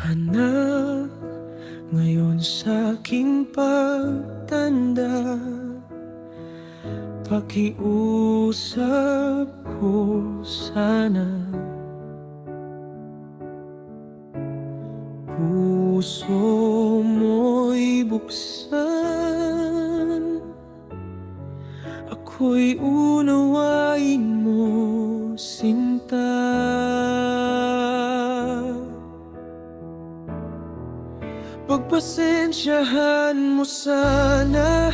Anak, ngayon sa aking pagtanda, pakiusap ko sana. Puso mo'y buksan, ako'y unawain mo, sinta. Pagpasensyahan mo sana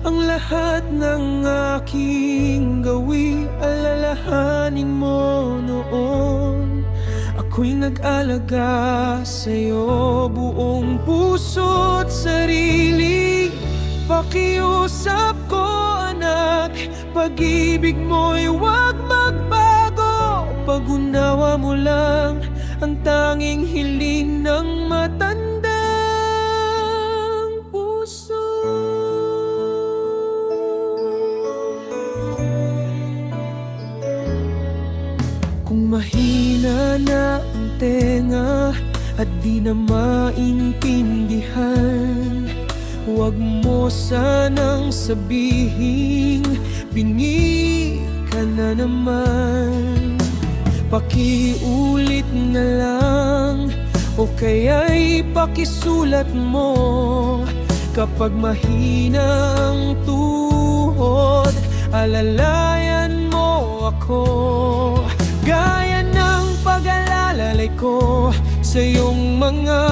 ang lahat ng aking gawi. Alalahanin mo noon ako'y nag-alaga sa'yo, buong puso't sarili. Pakiusap ko anak, pag-ibig mo'y huwag magbago. Pag-unawa mo lang ang tanging hiling ng matandang puso. Kung mahina na ang tenga at di na maintindihan, huwag mo sanang sabihing bingi ka na naman. Pakiulit na lang o kaya'y pakisulat mo. Kapag mahina ang tuhod, alalayan mo ako. Gaya ng pag-alalay ko sa iyong mga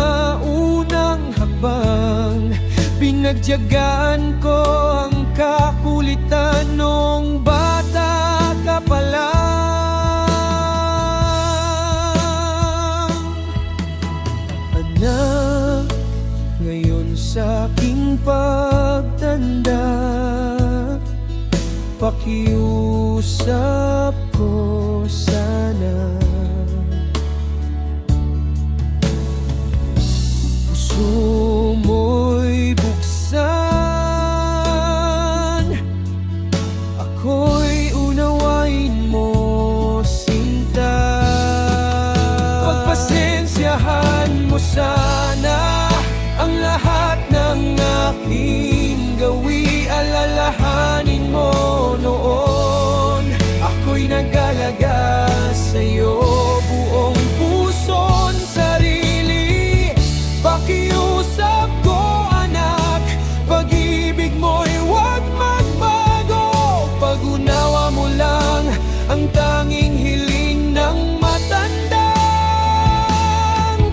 unang hakbang, pinagtiyagaan ko ang kakulitan nung bata ka pa lang. Anak, ngayon sa aking pagtanda, pakiusap ko sana. Puso mo'y buksan, ako'y unawain mo, sinta. Pagpasensyahan mo sana ang lahat ng aking gawi. Alalahanin mo noon ako'y nag-alaga sa'yo, buong puso't sarili. Pakiusap ko anak, pag-ibig mo'y huwag magbago. Pag-unawa mo lang ang tanging hiling ng matandang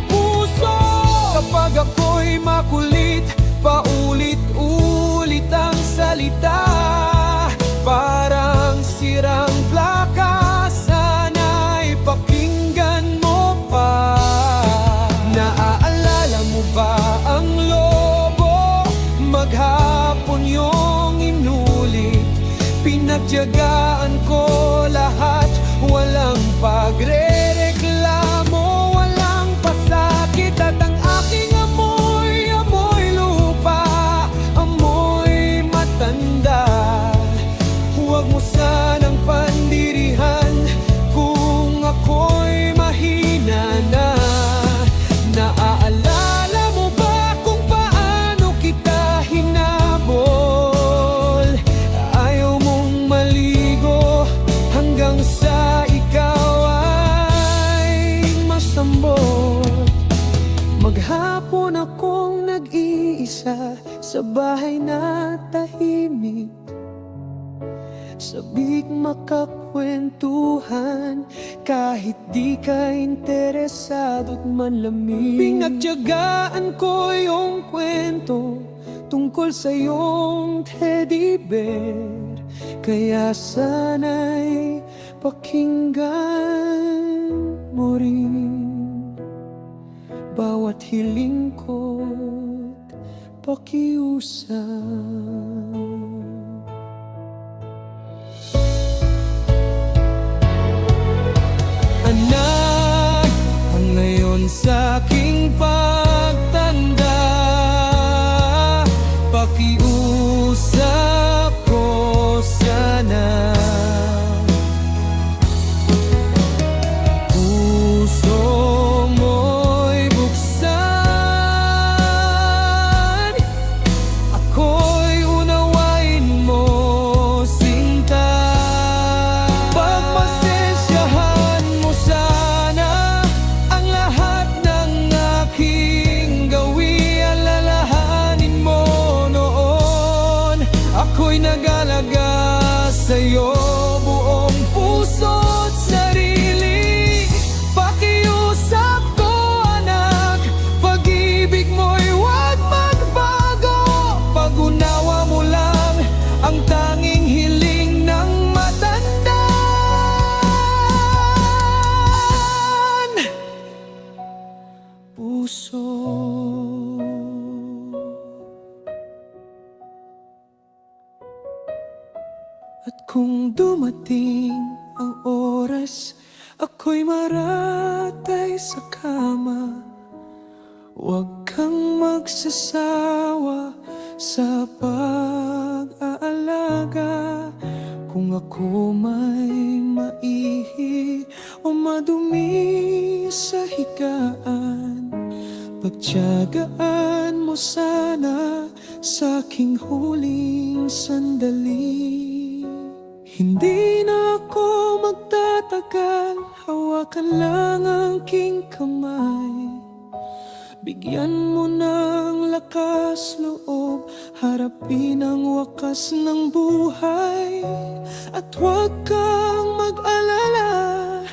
puso. Kapag ako'y makulit, paulit-ulit ang salita, parang sirang plaka, sana'y pakinggan mo pa. Naaalala mo ba ang lobo? Maghapon yung inulit, pinagtiyagaan ko lahat, walang pagre-reklamo, walang pasakit. At ang aking amoy, amoy lupa, amoy matanda. Huwag mo sanang pandirihan kung ako'y mahina na. Naaalala mo ba kung paano kita hinabol? Ayaw mong maligo hanggang sa ikaw ay masambot. Maghapon akong nag-iisa sa bahay na tahimik, sabik makakwentuhan kahit di ka interesado't manlamig. Pinagtiyagaan ko yung kwento tungkol sa iyong teddy bear, kaya sana'y pakinggan mo rin bawat hiling ko't pakiusap. Anak, ang ngayon sa aking pagtanda, pakiusap ko sana. Puso mo'y buksan, puso. At kung dumating ang oras, ako'y maratay sa kama, huwag kang magsasawa sa pag-aalaga. Kung ako may maihi o madumi sa higaan, pagtiyagaan mo sana sa aking huling sandali. Hindi na ako magtatagal, hawakan lang ang aking kamay. Bigyan mo ng lakas loob, harapin ang wakas ng buhay. At huwag kang mag-alala,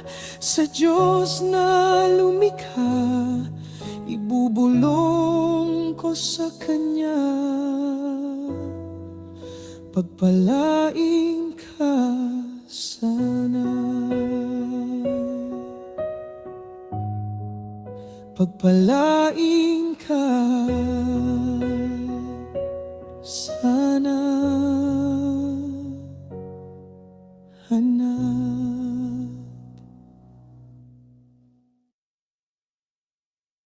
sa Diyos na lumikha, ibubulong ko sa Kanya. Pagpalain ka sana, pagpalain ka sana, anak.